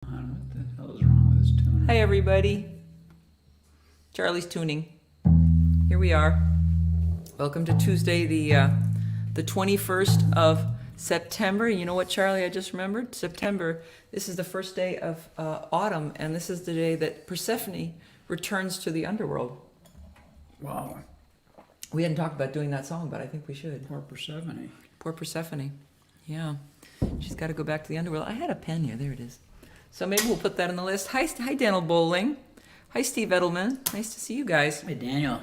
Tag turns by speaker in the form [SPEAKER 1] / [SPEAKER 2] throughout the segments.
[SPEAKER 1] What the hell is wrong with this tuner?
[SPEAKER 2] Hi, everybody. Charlie's tuning. Here we are. Welcome to Tuesday, the 21st of September. You know what, Charlie, I just remembered? September. This is the first day of autumn, and this is the day that Persephone returns to the underworld.
[SPEAKER 1] Wow.
[SPEAKER 2] We hadn't talked about doing that song, but I think we should.
[SPEAKER 1] Poor Persephone.
[SPEAKER 2] Poor Persephone. Yeah. She's got to go back to the underworld. I had a pen here. There it is. So maybe we'll put that on the list. Hi, Daniel Bowling. Hi, Steve Edelman. Nice to see you guys.
[SPEAKER 1] Hey, Daniel.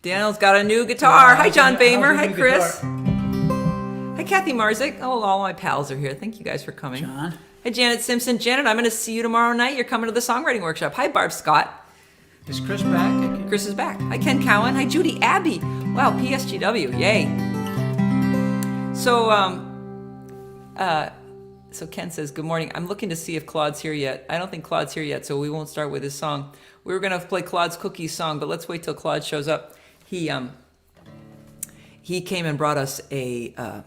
[SPEAKER 2] Daniel's got a new guitar. Hi, John
[SPEAKER 1] How's your
[SPEAKER 2] Bamer. Hi,
[SPEAKER 1] new
[SPEAKER 2] Chris.
[SPEAKER 1] guitar?
[SPEAKER 2] Hi, Kathy Marzik. Oh, all my pals are here. Thank you guys for coming.
[SPEAKER 1] John.
[SPEAKER 2] Hi, Janet Simpson. Janet, I'm going to see you tomorrow night. You're coming to the songwriting workshop. Hi, Barb Scott.
[SPEAKER 1] Is Chris back?
[SPEAKER 2] Chris is back. Hi, Ken Cowan. Hi, Judy Abbey. Wow, PSGW. Yay. So Ken says, good morning. I'm looking to see if Claude's here yet. I don't think Claude's here yet, so we won't start with his song. We were going to play Claude's Cookies song, but let's wait till Claude shows up. He came and brought us a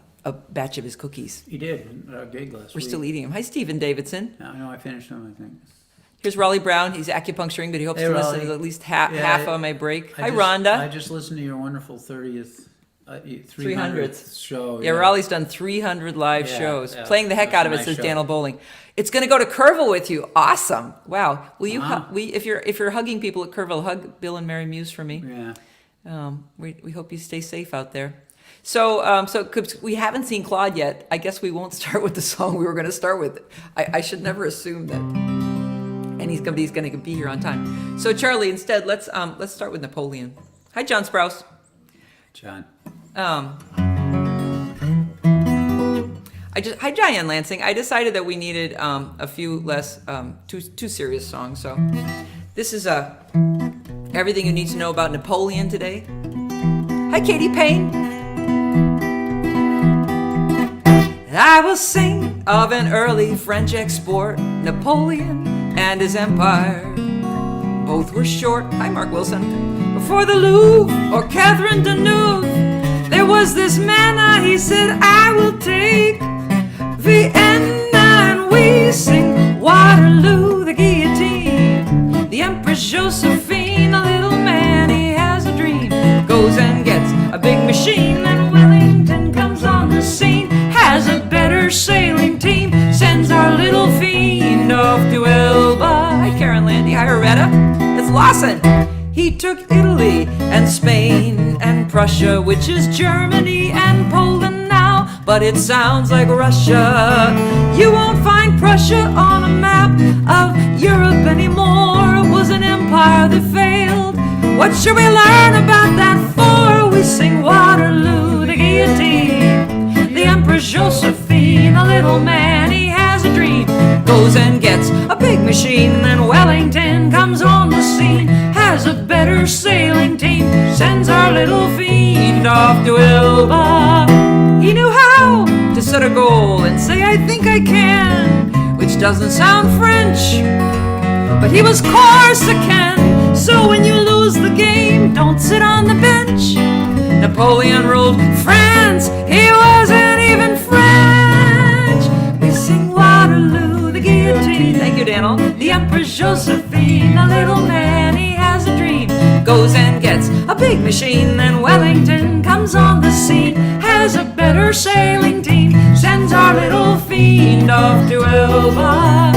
[SPEAKER 2] batch of his cookies.
[SPEAKER 1] He did. Gig last
[SPEAKER 2] We're
[SPEAKER 1] week.
[SPEAKER 2] still eating them. Hi, Stephen Davidson.
[SPEAKER 1] I know. I finished them, I think.
[SPEAKER 2] Here's Raleigh Brown. He's acupuncturing, but he hopes
[SPEAKER 1] Hey,
[SPEAKER 2] to listen
[SPEAKER 1] Raleigh.
[SPEAKER 2] to at least half of my break. Hi,
[SPEAKER 1] I
[SPEAKER 2] Rhonda.
[SPEAKER 1] just listened to your wonderful 300th
[SPEAKER 2] 300th
[SPEAKER 1] show.
[SPEAKER 2] Yeah, Raleigh's done 300 live shows,
[SPEAKER 1] yeah.
[SPEAKER 2] playing the heck
[SPEAKER 1] That's
[SPEAKER 2] out
[SPEAKER 1] a
[SPEAKER 2] of it,
[SPEAKER 1] nice
[SPEAKER 2] says
[SPEAKER 1] show.
[SPEAKER 2] Daniel Bowling. It's going to go to Kerrville with you. Awesome. Wow. Will you?
[SPEAKER 1] Wow.
[SPEAKER 2] If you're hugging people at Kerrville, hug Bill and Mary Muse for me.
[SPEAKER 1] Yeah.
[SPEAKER 2] We hope you stay safe out there. So 'cause we haven't seen Claude yet. I guess we won't start with the song we were going to start with. I should never assume that. And he's going to be here on time. So Charlie, instead, let's start with Napoleon. Hi, John Sprouse.
[SPEAKER 1] John.
[SPEAKER 2] Hi, Diane Lansing. I decided that we needed a few less too serious songs. So this is everything you need to know about Napoleon today. Hi, Katie Payne. I will sing of an early French export, Napoleon and his empire. Both were short. Hi, Mark Wilson. Before the Louvre or Catherine Deneuve, there was this man, he said, I will take Vienna, and we sing Waterloo, the guillotine. The Empress Josephine, a little man, he has a dream. Goes and gets a big machine, and Wellington comes on the scene. Has a better sailing team, sends our little fiend off to Elba. Hi, Karen Landy. Hi, Loretta. It's Lawson. He took Italy and Spain and Prussia, which is Germany and Poland now, but it sounds like Russia. You won't find Prussia on a map of Europe anymore. It was an empire that failed. What should we learn about that for? We sing Waterloo, the guillotine. The Empress Josephine, a little man, he has a dream. Goes and gets a big machine, then Wellington comes on the scene. Has a better sailing team, sends our little fiend off to Elba. He knew how to set a goal and say, I think I can, which doesn't sound French, but he was Corsican. So when you lose the game, don't sit on the bench. Napoleon ruled France, he wasn't even French. We sing Waterloo, the guillotine. Thank you, Daniel. The Empress Josephine, a little man, he has a dream. Goes and gets a big machine, then Wellington comes on the scene. Has a better sailing team, sends our little fiend off to Elba.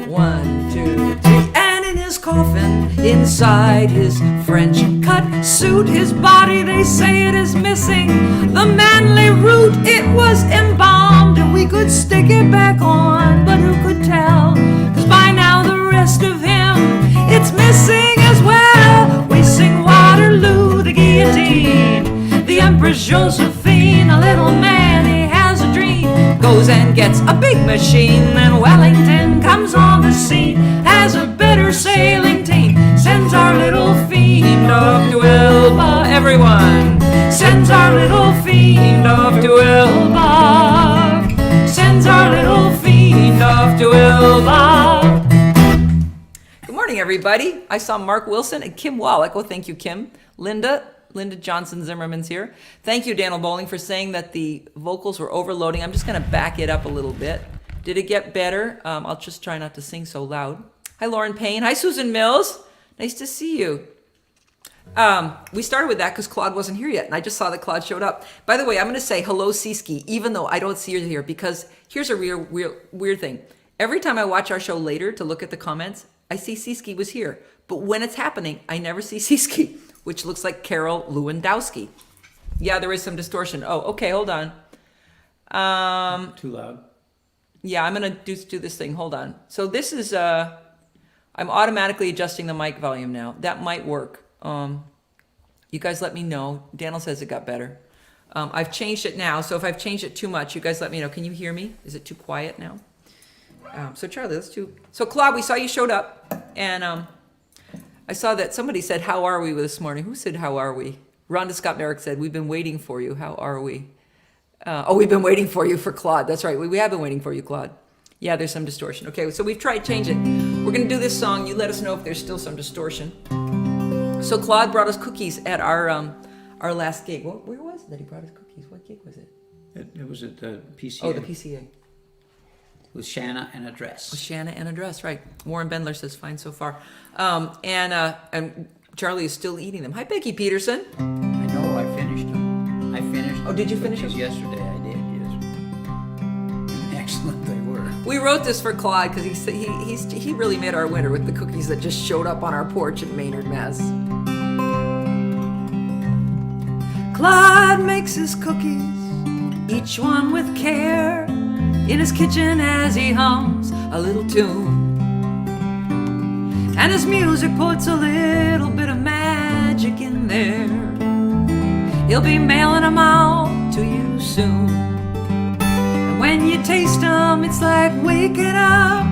[SPEAKER 2] 1, 2, 3, and in his coffin, inside his French cut suit, his body, they say it is missing the manly root. It was embalmed and we could stick it back on, but who could tell? 'Cause by now the rest of him, it's missing as well. We sing Waterloo, the guillotine. The Empress Josephine, a little man, he has a dream. Goes and gets a big machine, then Wellington comes on the scene. Has a better sailing team, sends our little fiend off to Elba. Everyone sends our little fiend off to Elba. Sends our little fiend off to Elba. Good morning, everybody. I saw Mark Wilson and Kim Wallach. Oh, thank you, Kim. Linda Johnson Zimmerman's here. Thank you, Daniel Bowling, for saying that the vocals were overloading. I'm just going to back it up a little bit Did it get better? I'll just try not to sing so loud. Hi, Lauren Payne. Hi, Susan Mills. Nice to see you. We started with that because Claude wasn't here yet, and I just saw that Claude showed up. By the way, I'm going to say hello, Siski, even though I don't see her here, because here's a real weird thing. Every time I watch our show later to look at the comments, I see Siski was here. But when it's happening, I never see Siski, which looks like Carol Lewandowski. Yeah, there is some distortion. Oh, okay, hold on.
[SPEAKER 1] Too loud.
[SPEAKER 2] Yeah, I'm going to do this thing. Hold on. So this is, I'm automatically adjusting the mic volume now. That might work. You guys let me know. Daniel says it got better. I've changed it now, so if I've changed it too much, you guys let me know. Can you hear me? Is it too quiet now? So Charlie, let's do. So Claude, we saw you showed up, and I saw that somebody said, "How are we?" this morning. Who said, "How are we?" Rhonda Scott Merrick said, "We've been waiting for you. How are we?" We've been waiting for you for Claude. That's right. We have been waiting for you, Claude. Yeah, there's some distortion. Okay, so we've tried to change it. We're gonna do this song. You let us know if there's still some distortion. So Claude brought us cookies at our last gig. Where was it that he brought us cookies? What gig was it?
[SPEAKER 1] It was at the PCA.
[SPEAKER 2] Oh, the PCA.
[SPEAKER 1] With Shanna and a dress.
[SPEAKER 2] With Shanna and a dress, right. Warren Bendler says, fine so far. And Charlie is still eating them. Hi, Becky Peterson.
[SPEAKER 1] I know, I finished them. I finished
[SPEAKER 2] Oh, did you finish
[SPEAKER 1] them?
[SPEAKER 2] them?
[SPEAKER 1] Yesterday, I did, yes. Excellent they were.
[SPEAKER 2] We wrote this for Claude because he really made our winter with the cookies that just showed up on our porch in Maynard, Mass. Claude makes his cookies, each one with care, in his kitchen as he hums a little tune. And his music puts a little bit of magic in there. He'll be mailing them out to you soon. And when you taste them, it's like waking up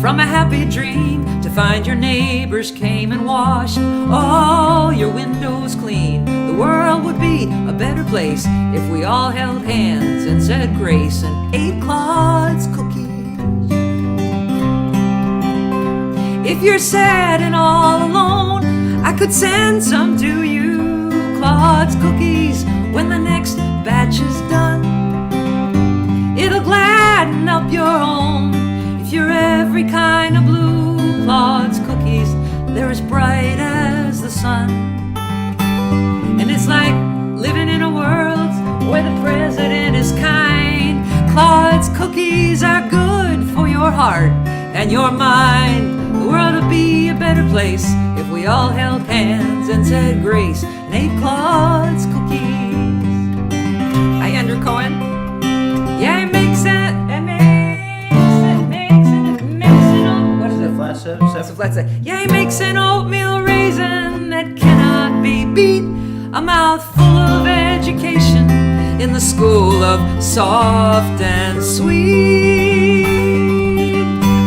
[SPEAKER 2] from a happy dream to find your neighbors came and washed all your windows clean. The world would be a better place if we all held hands and said grace and ate Claude's cookies. If you're sad and all alone, I could send some to you. Claude's cookies when the next batch is done. It'll gladden up your home if you're every kind of blue. Claude's cookies, they're as bright as the sun. And it's like living in a world where the president is kind. Claude's cookies are good for your heart and your mind. The world would be a better place if we all held hands and said grace and ate Claude's cookies. Hi, Andrew Cohen. Yeah, he makes it. What is it?
[SPEAKER 1] Flat set?
[SPEAKER 2] That's a flat set. Yeah, he makes an oatmeal raisin that cannot be beat. A mouthful of education in the school of soft and sweet.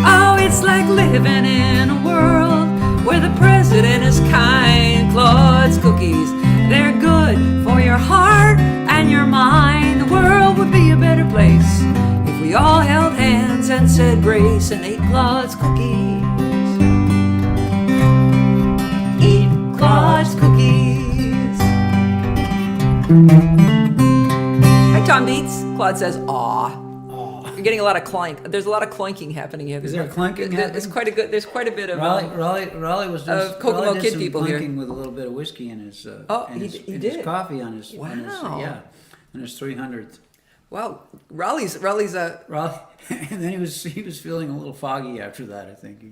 [SPEAKER 2] Oh, it's like living in a world where the president is kind. Claude's cookies, they're good for your heart and your mind. The world would be a better place if we all held hands and said grace and ate Claude's cookies. Eat Claude's cookies. Hi, Tom Beats. Claude says, aw. You're getting a lot of clink. There's a lot of clinking happening here.
[SPEAKER 1] Is there clinking happening?
[SPEAKER 2] There's quite a bit of
[SPEAKER 1] Raleigh was just
[SPEAKER 2] Kokomo
[SPEAKER 1] Raleigh did
[SPEAKER 2] Kid
[SPEAKER 1] some
[SPEAKER 2] people here.
[SPEAKER 1] clinking with a little bit of whiskey in his
[SPEAKER 2] he did?
[SPEAKER 1] his coffee on his
[SPEAKER 2] Wow.
[SPEAKER 1] on his 300th.
[SPEAKER 2] Wow, Raleigh's
[SPEAKER 1] Raleigh, and then he was feeling a little foggy after that, I think.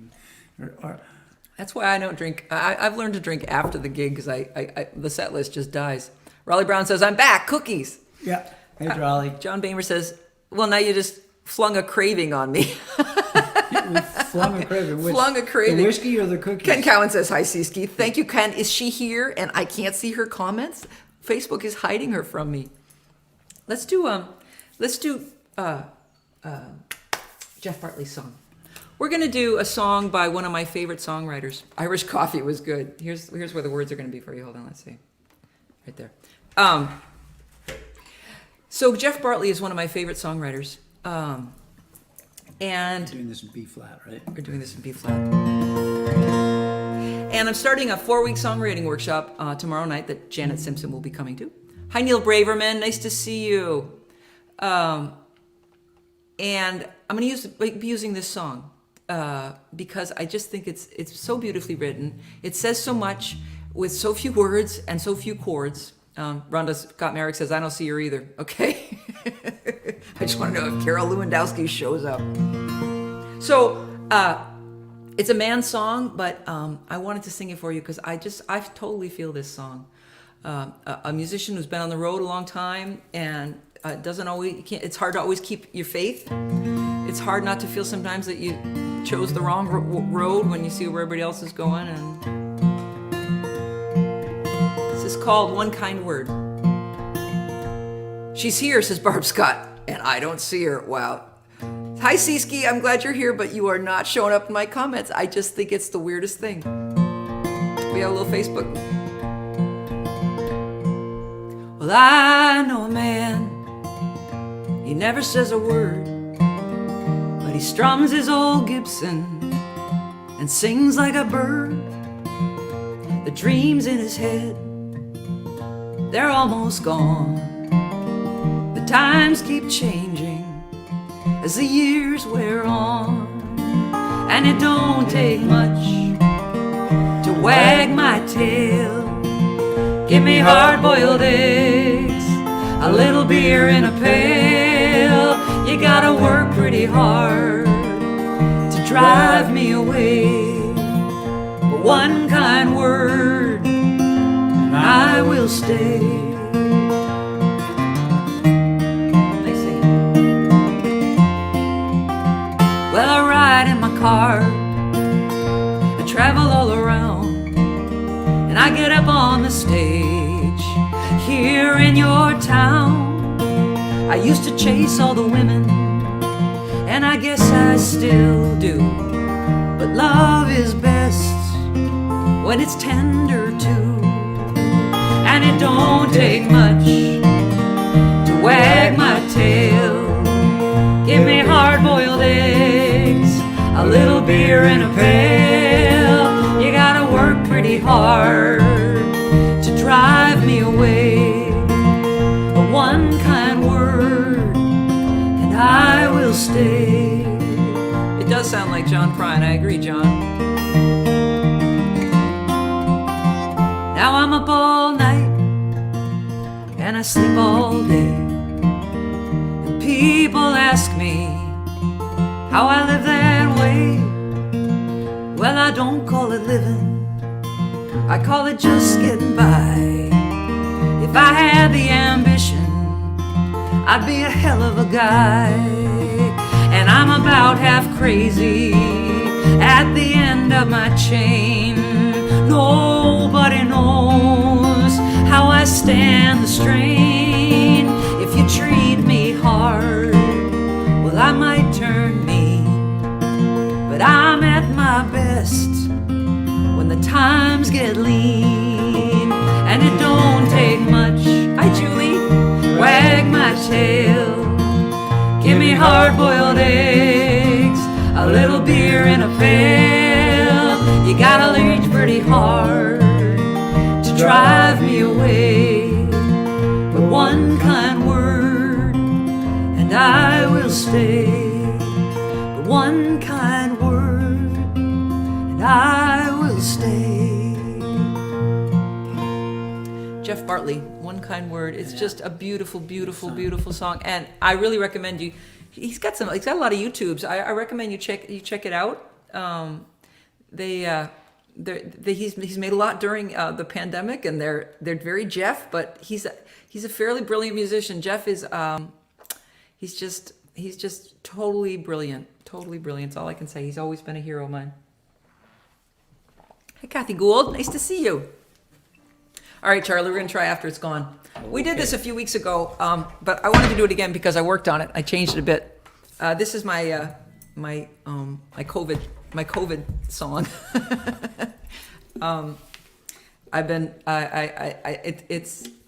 [SPEAKER 2] That's why I don't drink. I've learned to drink after the gig because the set list just dies. Raleigh Brown says, I'm back, cookies.
[SPEAKER 1] Yeah. Hey, Raleigh.
[SPEAKER 2] John Bamer says, well, now you just flung a craving on me.
[SPEAKER 1] We flung a craving.
[SPEAKER 2] Flung a craving.
[SPEAKER 1] The whiskey or the cookies?
[SPEAKER 2] Ken Cowan says, hi, Siski. Thank you, Ken. Is she here and I can't see her comments? Facebook is hiding her from me. Let's do Jeff Bartley's song. We're going to do a song by one of my favorite songwriters. Irish Coffee was good. Here's where the words are going to be for you. Hold on, let's see. Right there. So Jeff Bartley is one of my favorite songwriters. And
[SPEAKER 1] We're doing this in B flat, right?
[SPEAKER 2] We're doing this in B flat. And I'm starting a 4-week songwriting workshop tomorrow night that Janet Simpson will be coming to. Hi, Neil Braverman. Nice to see you. And I'm going to be using this song because I just think it's so beautifully written. It says so much with so few words and so few chords. Rhonda Scott Merrick says, I don't see her either. Okay. I just want to know if Carol Lewandowski shows up. So it's a man's song, but I wanted to sing it for you because I totally feel this song. A musician who's been on the road a long time and it's hard to always keep your faith. It's hard not to feel sometimes that you chose the wrong road when you see where everybody else is going. And this is called One Kind Word. She's here, says Barb Scott, and I don't see her. Wow. Hi, Siski, I'm glad you're here, but you are not showing up in my comments. I just think it's the weirdest thing. We have a little Facebook. Well, I know a man, he never says a word, but he strums his old Gibson and sings like a bird. The dreams in his head, they're almost gone. The times keep changing as the years wear on, and it don't take much to wag my tail. Give me hard-boiled eggs, a little beer in a pail. You gotta work pretty hard to drive me away, but one kind word and I will stay. Well, I ride in my car, I travel all around, and I get up on the stage here in your town. I used to chase all the women, and I guess I still do, but love is best when it's tender too. And it don't take much to wag my tail. Give me hard-boiled eggs, a little beer in a pail. You gotta work pretty hard to drive me away, but one kind word and I will stay. It does sound like John Prine. I agree, John. Now I'm up all night and I sleep all day, and people ask me how I live that way. Well, I don't call it living, I call it just getting by. If I had the ambition, I'd be a hell of a guy. And I'm about half crazy at the end of my chain. Nobody knows how I stand the strain. If you treat me hard, well, I might turn mean, but I'm at my best when the times get lean. And it don't take much, hi Julie, wag my tail. Give me hard-boiled eggs, a little beer in a pail. You gotta reach pretty hard to drive me away, but one kind word and I will stay. But one kind word and I will stay. Jeff Bartley, One Kind Word. It's just a beautiful, beautiful, beautiful song, and I really recommend you. He's got a lot of YouTubes. I recommend you check it out. He's made a lot during the pandemic, and they're very Jeff, but he's a fairly brilliant musician. Jeff is he's just totally brilliant. Totally brilliant. That's all I can say. He's always been a hero of mine. Hey, Kathy Gould, nice to see you. All right, Charlie, we're gonna try After It's Gone. We did this a few weeks ago, but I wanted to do it again because I worked on it. I changed it a bit. This is my COVID song.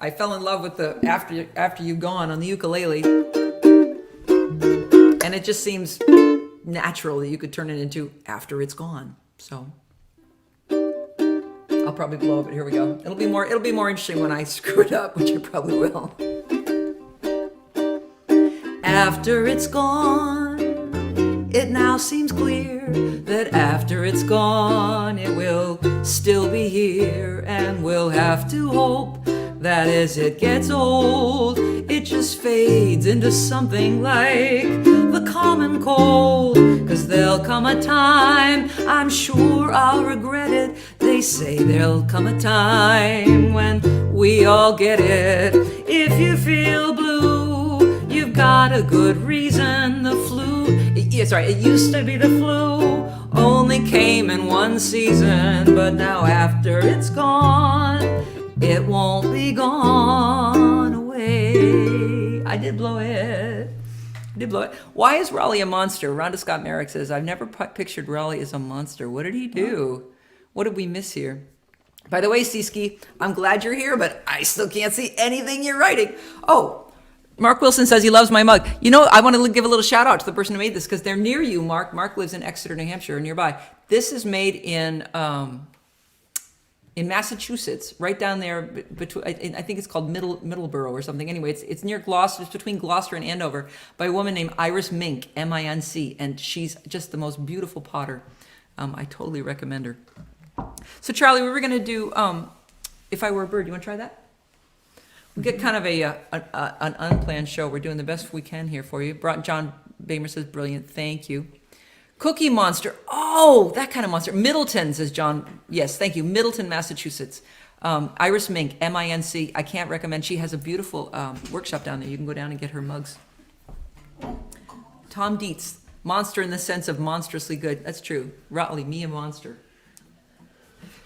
[SPEAKER 2] I fell in love with the After You've Gone on the ukulele, and it just seems natural that you could turn it into After It's Gone. So I'll probably blow it. Here we go. It'll be more interesting when I screw it up, which I probably will. After it's gone, it now seems clear that after it's gone, it will still be here, and we'll have to hope that as it gets old, it just fades into something like the common cold. 'Cause there'll come a time, I'm sure I'll regret it. They say there'll come a time when we all get it. If you feel blue, you've got a good reason. The flu, it used to be the flu, only came in one season. But now after it's gone, it won't be gone away. I did blow it. Why is Raleigh a monster? Rhonda Scott Merrick says, I've never pictured Raleigh as a monster. What did he do? What did we miss here? By the way, Siski, I'm glad you're here, but I still can't see anything you're writing. Oh, Mark Wilson says he loves my mug. You know, I want to give a little shout out to the person who made this because they're near you, Mark. Mark lives in Exeter, New Hampshire, nearby. This is made in Massachusetts, right down there between, I think it's called Middleborough or something. Anyway, it's near Gloucester, it's between Gloucester and Andover, by a woman named Iris Mink, M-I-N-C, and she's just the most beautiful potter. I totally recommend her. So Charlie, we were going to do If I Were a Bird. You want to try that? We get kind of an unplanned show. We're doing the best we can here for you. John Bamer says, brilliant, thank you. Cookie Monster. Oh, that kind of monster. Middleton, says John. Yes, thank you. Middleton, Massachusetts. Iris Mink, M-I-N-C. I can't recommend. She has a beautiful workshop down there. You can go down and get her mugs. Tom Dietz. Monster in the sense of monstrously good. That's true. Raleigh, me a monster.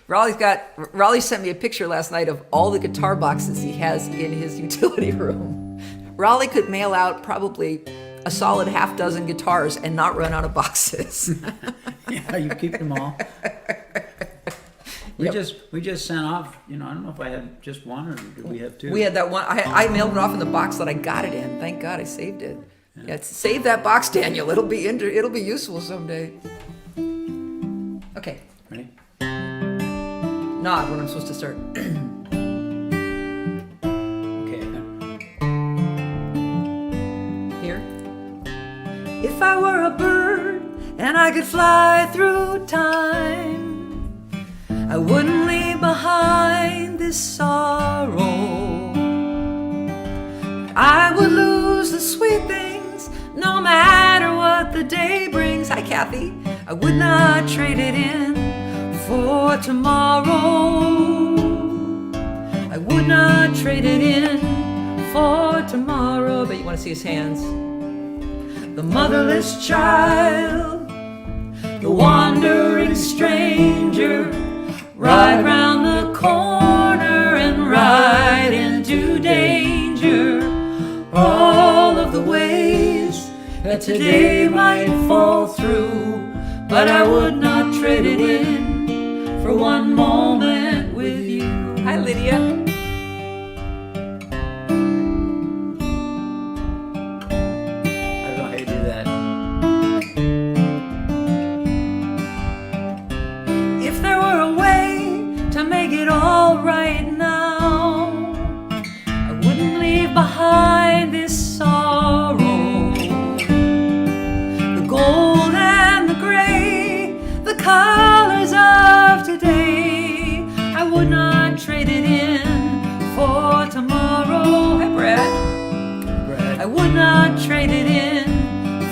[SPEAKER 2] Raleigh sent me a picture last night of all the guitar boxes he has in his utility room. Raleigh could mail out probably a solid half dozen guitars and not run out of boxes.
[SPEAKER 1] Yeah, you keep them all. We just sent off, I don't know if I had just one or did we have two?
[SPEAKER 2] We had that one. I mailed it off in the box that I got it in. Thank God I saved it. Yeah, save that box, Daniel. It'll be useful someday. Okay.
[SPEAKER 1] Ready?
[SPEAKER 2] Nod when I'm supposed to start.
[SPEAKER 1] Okay.
[SPEAKER 2] Here. If I were a bird and I could fly through time, I wouldn't leave behind this sorrow. I would lose the sweet things no matter what the day brings. Hi, Kathy. I would not trade it in for tomorrow. I would not trade it in for tomorrow. But you want to see his hands. The motherless child, the wandering stranger, right round the corner and right into danger. All of the ways that today might fall through, but I would not trade it in for one moment with you. Hi, Lydia.
[SPEAKER 1] I don't know how you do that.
[SPEAKER 2] If there were a way to make it all right now, I wouldn't leave behind this sorrow. The gold and the gray, the colors of today, I would not trade it in for tomorrow. Hi, Brad. I would not trade it in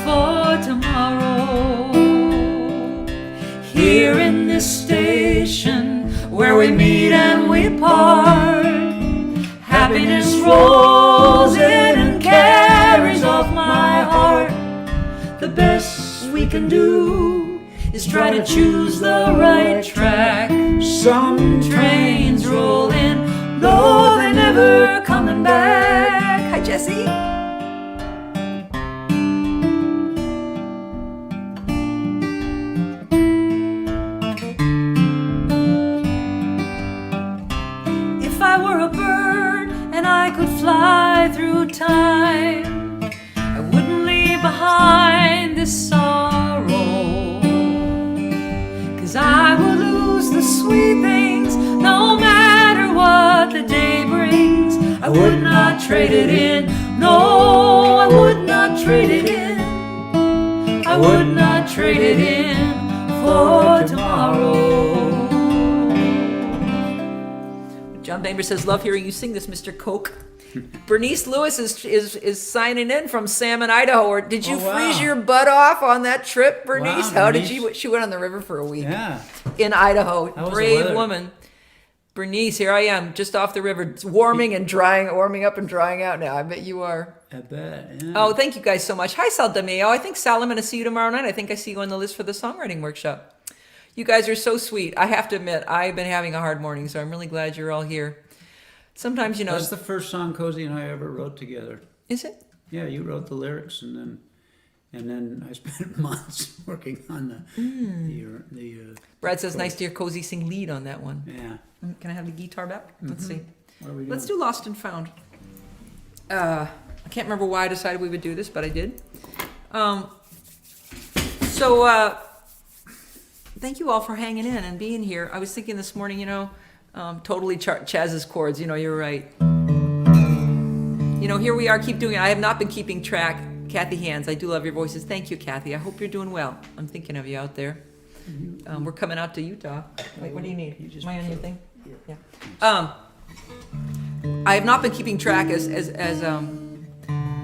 [SPEAKER 2] for tomorrow. Here in this station where we meet and we part, happiness rolls in and carries off my heart. The best we can do is try to choose the right track. Some trains roll in, though they're never coming back. Hi, Jesse. If I were a bird and I could fly through time, I wouldn't leave behind this sorrow. 'Cause I would lose the sweet things no matter what the day brings. I would not trade it in. No, I would not trade it in. I would not trade it in for tomorrow. John Bamer says, love hearing you sing this, Mr. Coke. Bernice Lewis is signing in from Salmon, Idaho. Or did you freeze your butt off on that trip, Bernice?
[SPEAKER 1] Wow,
[SPEAKER 2] How
[SPEAKER 1] Bernice.
[SPEAKER 2] did you? She went on the river for a week.
[SPEAKER 1] Yeah.
[SPEAKER 2] In Idaho.
[SPEAKER 1] How was the
[SPEAKER 2] Brave
[SPEAKER 1] weather?
[SPEAKER 2] woman. Bernice, here I am, just off the river. It's warming up and drying out now. I bet you are.
[SPEAKER 1] I bet, yeah.
[SPEAKER 2] Oh, thank you guys so much. Hi, Sal DeMeo. I think, Sal, I'm going to see you tomorrow night. I think I see you on the list for the songwriting workshop. You guys are so sweet. I have to admit, I've been having a hard morning, so I'm really glad you're all here. Sometimes, you know...
[SPEAKER 1] That's the first song Cozy and I ever wrote together.
[SPEAKER 2] Is it?
[SPEAKER 1] Yeah, you wrote the lyrics, and then I spent months working on the
[SPEAKER 2] Brad says, nice to hear Cozy sing lead on that one.
[SPEAKER 1] yeah.
[SPEAKER 2] Can I have the guitar back? Let's see.
[SPEAKER 1] What are we doing?
[SPEAKER 2] Let's do Lost and Found. I can't remember why I decided we would do this, but I did. Thank you all for hanging in and being here. I was thinking this morning, totally Chaz's chords. You're right. Here we are, keep doing it. I have not been keeping track. Kathy Hands, I do love your voices. Thank you, Kathy. I hope you're doing well. I'm thinking of you out there. We're coming out to Utah. Wait, what do you need? Am I on your thing? Yeah. I have not been keeping track as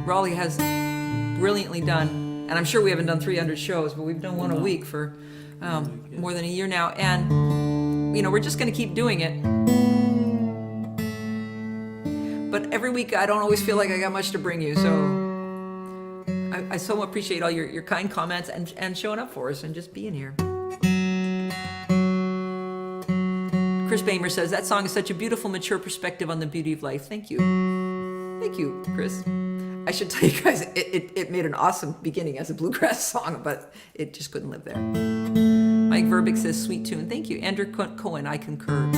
[SPEAKER 2] Raleigh has brilliantly done, and I'm sure we haven't done 300 shows, but we've done one a week for more than a year now, and we're just going to keep doing it. But every week I don't always feel like I got much to bring you, so I so appreciate all your kind comments and showing up for us and just being here. Chris Bamer says, that song is such a beautiful, mature perspective on the beauty of life. Thank you. Thank you, Chris. I should tell you guys, it made an awesome beginning as a bluegrass song, but it just couldn't live there. Mike Verbeek says, sweet tune. Thank you. Andrew Cohen, I concur.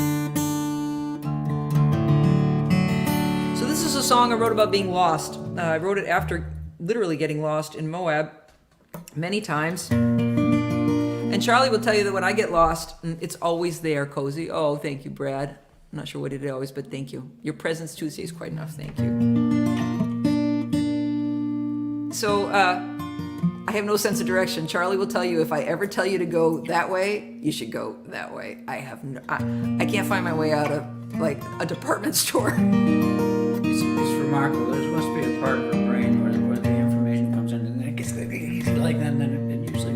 [SPEAKER 2] So this is a song I wrote about being lost. I wrote it after literally getting lost in Moab many times. And Charlie will tell you that when I get lost, it's always there, Cozy. Oh, thank you, Brad. I'm not sure what it is, but thank you. Your presence Tuesday is quite enough. Thank you. So I have no sense of direction. Charlie will tell you if I ever tell you to go that way, you should go that way. I can't find my way out of like a department store.
[SPEAKER 1] It's remarkable. There must be a part of her brain where the information comes in, and then it gets like that, and then it usually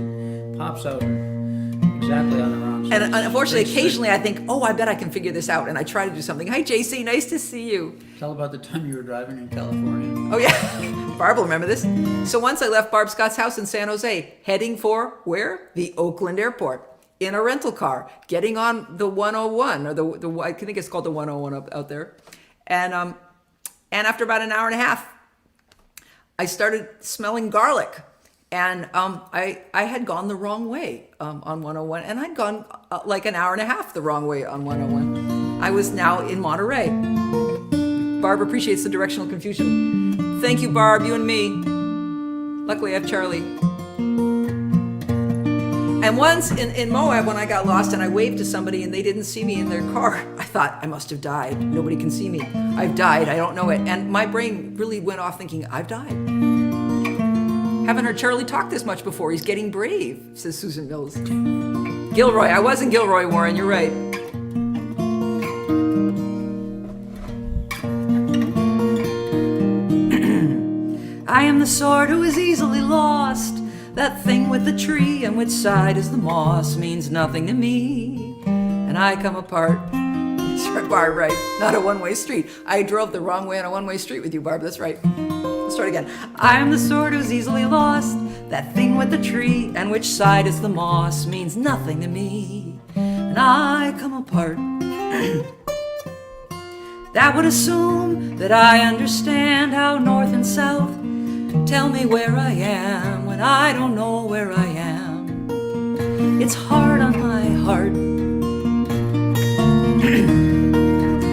[SPEAKER 1] pops out exactly on the wrong side.
[SPEAKER 2] And unfortunately, occasionally I think, oh, I bet I can figure this out, and I try to do something. Hi, JC, nice to see you.
[SPEAKER 1] Tell about the time you were driving in California.
[SPEAKER 2] Oh, yeah. Barb will remember this. So once I left Barb Scott's house in San Jose, heading for where? The Oakland airport. In a rental car, getting on the 101, or the I think it's called the 101 out there. And after about an hour and a half, I started smelling garlic. And I had gone the wrong way on 101, and I'd gone like an hour and a half the wrong way on 101. I was now in Monterey. Barb appreciates the directional confusion. Thank you, Barb, you and me. Luckily, I have Charlie. And once in Moab, when I got lost and I waved to somebody and they didn't see me in their car, I thought, I must have died. Nobody can see me. I've died. I don't know it. And my brain really went off thinking, I've died. Haven't heard Charlie talk this much before. He's getting brave, says Susan Mills. Gilroy. I was in Gilroy, Warren. You're right. I am the sort who is easily lost. That thing with the tree and which side is the moss means nothing to me. And I come apart. That's right, Barb, right. Not a one-way street. I drove the wrong way on a one-way street with you, Barb. That's right. Let's start again. I am the sort who's easily lost. That thing with the tree and which side is the moss means nothing to me. And I come apart. That would assume that I understand how north and south tell me where I am when I don't know where I am. It's hard on my heart.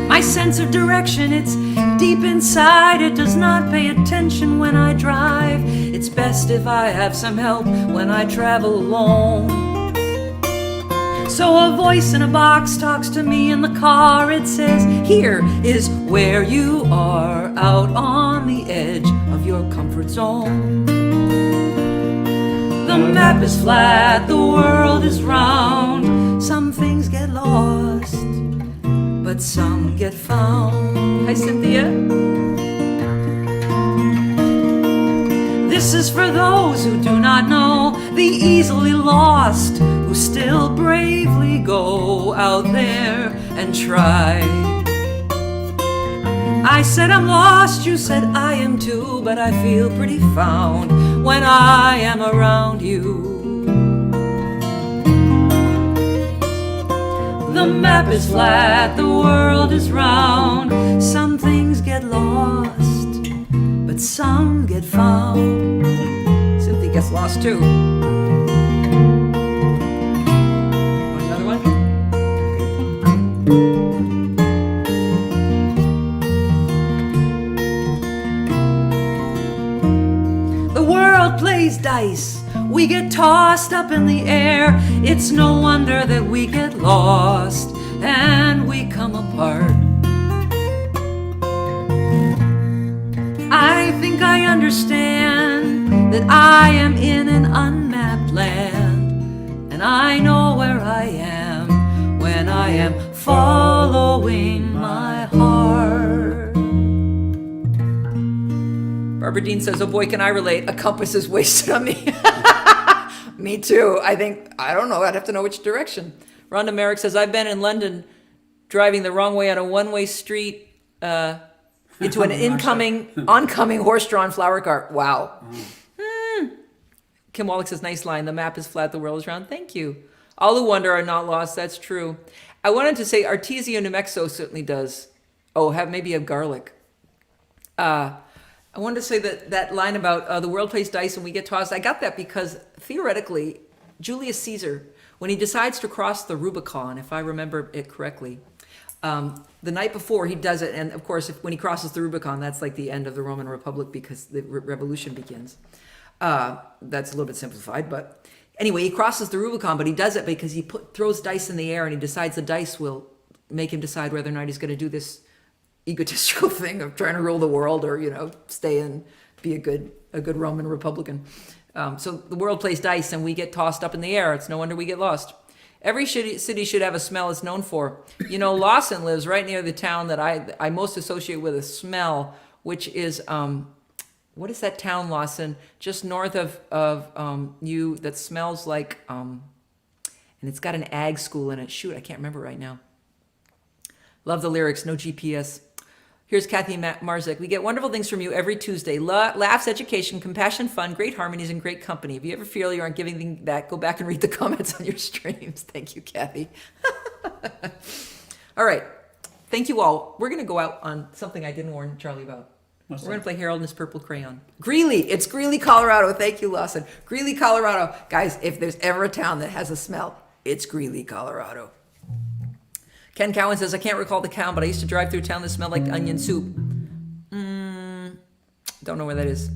[SPEAKER 2] My sense of direction, it's deep inside. It does not pay attention when I drive. It's best if I have some help when I travel alone. So a voice in a box talks to me in the car. It says, here is where you are, out on the edge of your comfort zone. The map is flat, the world is round. Some things get lost, but some get found. Hi, Cynthia. This is for those who do not know, the easily lost, who still bravely go out there and try. I said I'm lost, you said I am too, but I feel pretty found when I am around you. The map is flat, the world is round. Some things get lost, but some get found. Cynthia gets lost too. Want another one? The world plays dice, we get tossed up in the air. It's no wonder that we get lost and we come apart. I think I understand that I am in an unmapped land, and I know where I am when I am following my heart. Barbara Dean says, oh boy, can I relate. A compass is wasted on me. Me too. I don't know. I'd have to know which direction. Rhonda Merrick says, I've been in London driving the wrong way on a one-way street into an oncoming horse-drawn flower cart. Wow. Kim Wallach says, nice line. The map is flat, the world is round. Thank you. All who wander are not lost. That's true. I wanted to say Artesia, New Mexico certainly does. Oh, maybe have garlic. I wanted to say that line about the world plays dice and we get tossed. I got that because theoretically, Julius Caesar, when he decides to cross the Rubicon, if I remember it correctly, the night before he does it, and of course, when he crosses the Rubicon, that's like the end of the Roman Republic because the revolution begins. That's a little bit simplified, but anyway, he crosses the Rubicon, but he does it because he throws dice in the air and he decides the dice will make him decide whether or not he's going to do this egotistical thing of trying to rule the world or, stay and be a good Roman Republican. So the world plays dice and we get tossed up in the air. It's no wonder we get lost. Every city should have a smell it's known for. Lawson lives right near the town that I most associate with a smell, which is, what is that town, Lawson? Just north of you that smells like, and it's got an ag school in it. Shoot, I can't remember right now. Love the lyrics, no GPS. Here's Kathy Marzek. We get wonderful things from you every Tuesday. Laughs, education, compassion, fun, great harmonies, and great company. If you ever feel you aren't giving anything back, go back and read the comments on your streams. Thank you, Kathy. All right. Thank you all. We're going to go out on something I didn't warn Charlie about. We're going to play Harold and his Purple Crayon. Greeley. It's Greeley, Colorado. Thank you, Lawson. Greeley, Colorado. Guys, if there's ever a town that has a smell, it's Greeley, Colorado. Ken Cowan says, I can't recall the town, but I used to drive through a town that smelled like onion soup. Don't know where that is.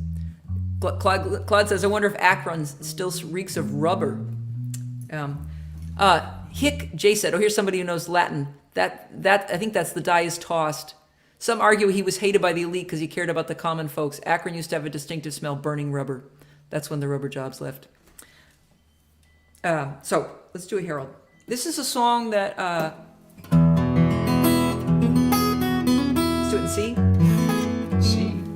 [SPEAKER 2] Claude says, I wonder if Akron still reeks of rubber. Hick J said, oh, here's somebody who knows Latin. That I think that's the die is tossed. Some argue he was hated by the elite because he cared about the common folks. Akron used to have a distinctive smell, burning rubber. That's when the rubber jobs left. So let's do a Harold. This is a song that... let's do it in C.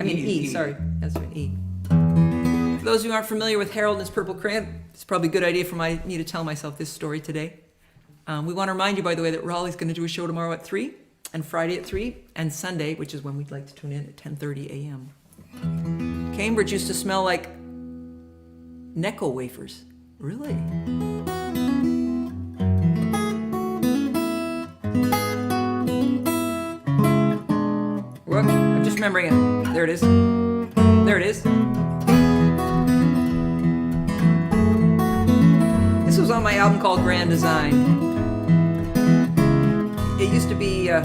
[SPEAKER 2] E. Sorry. That's right, E. For those who aren't familiar with Harold and his Purple Crayon, it's probably a good idea for me to tell myself this story today. We want to remind you, by the way, that Raleigh's going to do a show tomorrow at 3, and Friday at 3, and Sunday, which is when we'd like to tune in, at 10:30 a.m. Cambridge used to smell like Necco wafers. Really? Look, I'm just remembering it. There it is. There it is. This was on my album called Grand Design. It used to be a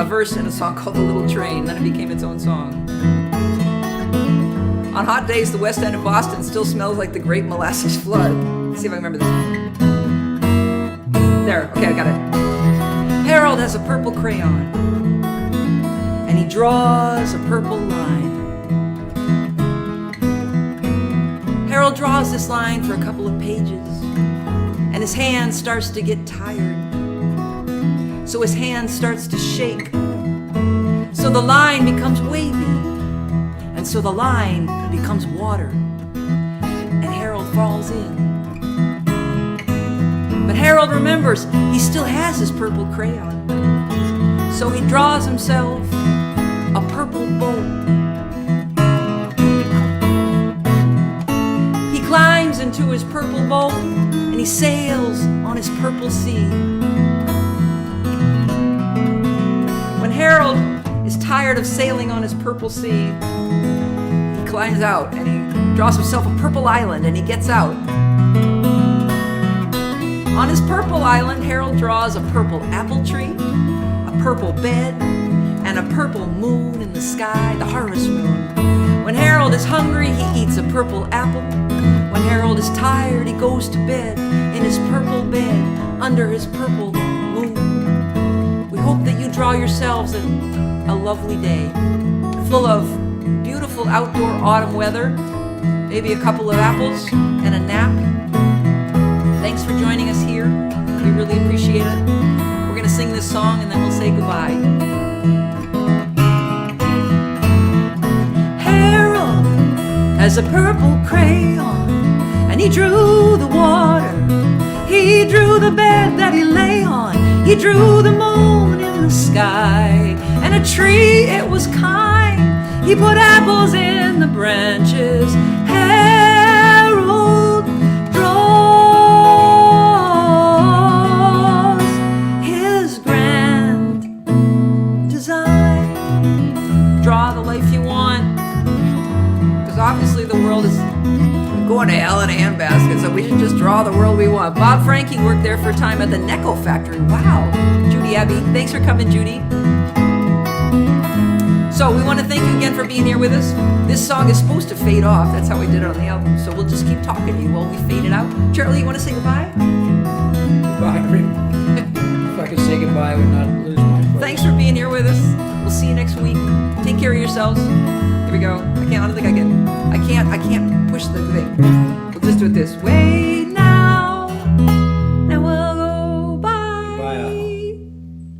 [SPEAKER 2] verse in a song called The Little Train, then it became its own song. On hot days, the west end of Boston still smells like the Great Molasses Flood. Let's see if I remember this. There, okay, I got it. Harold has a purple crayon, and he draws a purple line. Harold Harold draws this line for a couple of pages, and his hand starts to get tired. So his hand starts to shake. So the line becomes wavy, and so the line becomes water, and Harold falls in. But Harold remembers he still has his purple crayon, so he draws himself a purple boat. He climbs into his purple boat and he sails on his purple sea. When Harold is tired of sailing on his purple sea, he climbs out and he draws himself a purple island and he gets out. On his purple island, Harold draws a purple apple tree, a purple bed, and a purple moon in the sky, the harvest moon. When Harold is hungry, he eats a purple apple. When Harold is tired, he goes to bed in his purple bed under his purple moon. We hope that you draw yourselves a lovely day full of beautiful outdoor autumn weather, maybe a couple of apples and a nap. Thanks for joining us here. We really appreciate it. We're going to sing this song and then we'll say goodbye. Harold has a purple crayon and he drew the water. He drew the bed that he lay on. He drew the moon in the sky and a tree, it was kind. He put apples in the branches. Harold draws his grand design. Draw the life you want, because obviously the world is going to hell in a handbasket, so we should just draw the world we want. Bob Franke worked there for a time at the Necco factory. Wow. Judy Abbey, thanks for coming, Judy. So we want to thank you again for being here with us. This song is supposed to fade off. That's how we did it on the album. So we'll just keep talking to you while we fade it out. Charlie, you want to say goodbye?
[SPEAKER 1] Goodbye, Rick. If I could say goodbye, I would not lose my voice.
[SPEAKER 2] Thanks for being here with us. We'll see you next week. Take care of yourselves. Here we go. I don't think I can push the thing. We'll just do it this way.